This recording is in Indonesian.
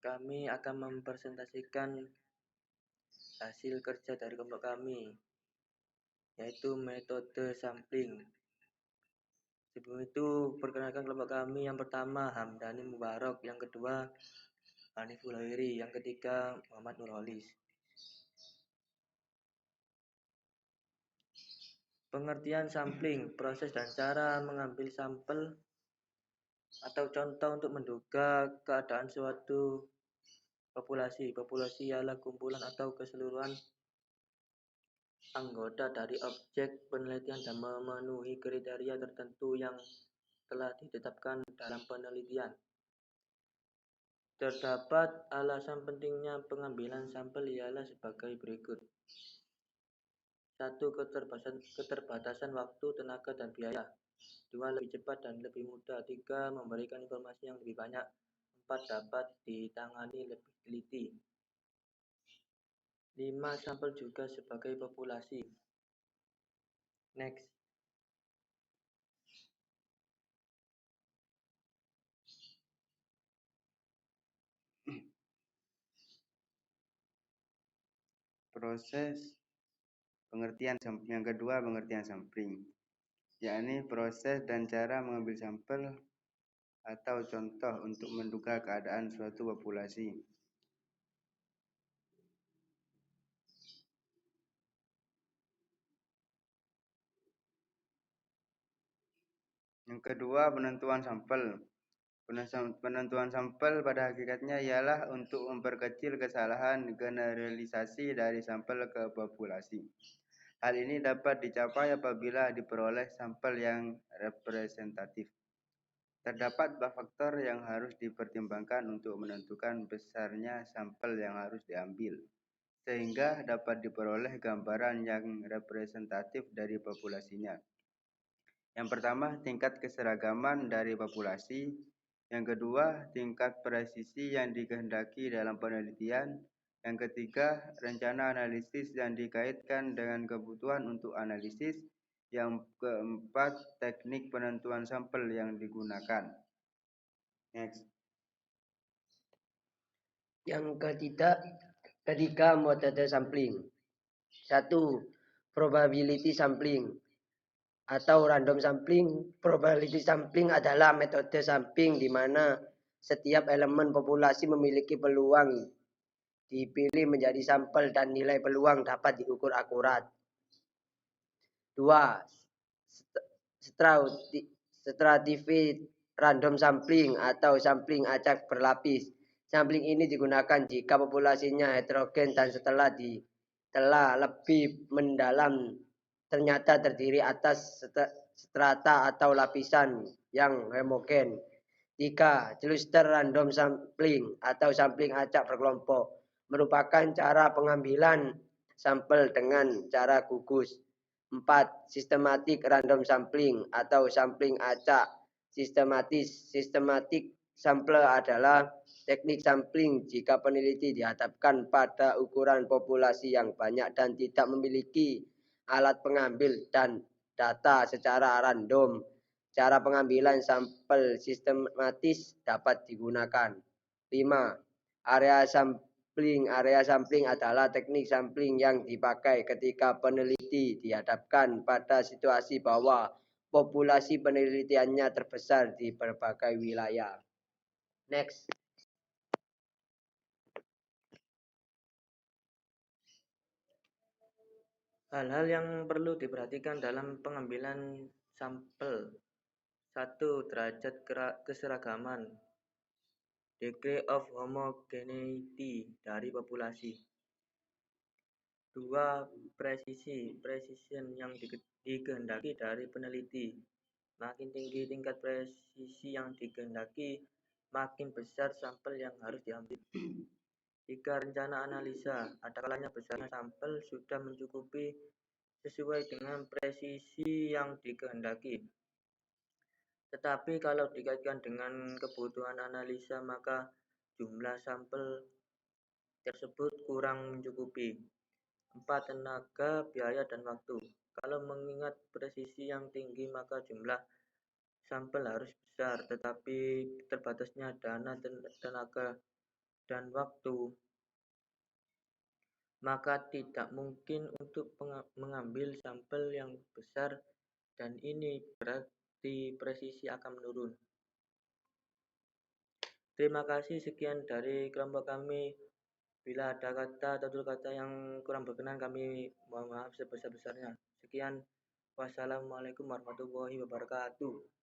Kami akan mempresentasikan hasil kerja dari kelompok kami, yaitu metode sampling. Sebelum itu, perkenalkan kelompok kami. Yang pertama, Hamdani Mubarok. Yang kedua, Haniful Hairi. Yang ketiga, Muhammad Nurholis. Pengertian sampling, proses dan cara mengambil sampel atau contoh untuk menduga keadaan suatu populasi. Populasi ialah kumpulan atau keseluruhan anggota dari objek penelitian dan memenuhi kriteria tertentu yang telah ditetapkan dalam penelitian. Terdapat alasan pentingnya pengambilan sampel ialah sebagai berikut. 1. Keterbatasan waktu, tenaga, dan biaya. 2. Lebih cepat dan lebih mudah. 3. Memberikan informasi yang lebih banyak. 4. Dapat ditangani lebih teliti. 5. Sampel juga sebagai populasi. Next. Proses pengertian yang kedua, pengertian sampling, yakni proses dan cara mengambil sampel atau contoh untuk menduga keadaan suatu populasi. Yang kedua, penentuan sampel. Penentuan sampel pada hakikatnya ialah untuk memperkecil kesalahan generalisasi dari sampel ke populasi. Hal ini dapat dicapai apabila diperoleh sampel yang representatif. Terdapat dua faktor yang harus dipertimbangkan untuk menentukan besarnya sampel yang harus diambil, sehingga dapat diperoleh gambaran yang representatif dari populasinya. Yang pertama, tingkat keseragaman dari populasi. Yang kedua, tingkat presisi yang dikehendaki dalam penelitian. Yang ketiga, rencana analisis yang dikaitkan dengan kebutuhan untuk analisis. Yang keempat, teknik penentuan sampel yang digunakan. Next. Yang ketiga metode sampling. 1. Probability sampling atau random sampling. Probability sampling adalah metode sampling di mana setiap elemen populasi memiliki peluang dipilih menjadi sampel dan nilai peluang dapat diukur akurat. 2. Stratified random sampling atau sampling acak berlapis. Sampling ini digunakan jika populasinya heterogen dan setelah lebih mendalam ternyata terdiri atas strata atau lapisan yang homogen. 3. Cluster random sampling atau sampling acak berkelompok merupakan cara pengambilan sampel dengan cara gugus. 4. Systematic random sampling atau sampling acak sistematis. Systematic sampler adalah teknik sampling jika peneliti dihadapkan pada ukuran populasi yang banyak dan tidak memiliki alat pengambil dan data secara random. Cara pengambilan sampel sistematis dapat digunakan. 5. Area sampling adalah teknik sampling yang dipakai ketika peneliti dihadapkan pada situasi bahwa populasi penelitiannya terbesar di berbagai wilayah. Next. Hal-hal yang perlu diperhatikan dalam pengambilan sampel. 1. Derajat keseragaman, degree of homogeneity dari populasi. 2. Precision yang dikehendaki dari peneliti. Makin tinggi tingkat presisi yang dikehendaki, makin besar sampel yang harus diambil. 3. Rencana analisa. Ada kalanya besarnya sampel sudah mencukupi sesuai dengan presisi yang dikehendaki. Tetapi kalau dikaitkan dengan kebutuhan analisa, maka jumlah sampel tersebut kurang mencukupi. 4. Tenaga, biaya, dan waktu. Kalau mengingat presisi yang tinggi, maka jumlah sampel harus besar, tetapi terbatasnya dana dan tenaga dan waktu, maka tidak mungkin untuk mengambil sampel yang besar, dan ini berarti presisi akan menurun. Terima kasih, sekian dari kelompok kami. Bila ada kata atau tutur kata yang kurang berkenan, kami mohon maaf sebesar-besarnya. Sekian, wassalamualaikum warahmatullahi wabarakatuh.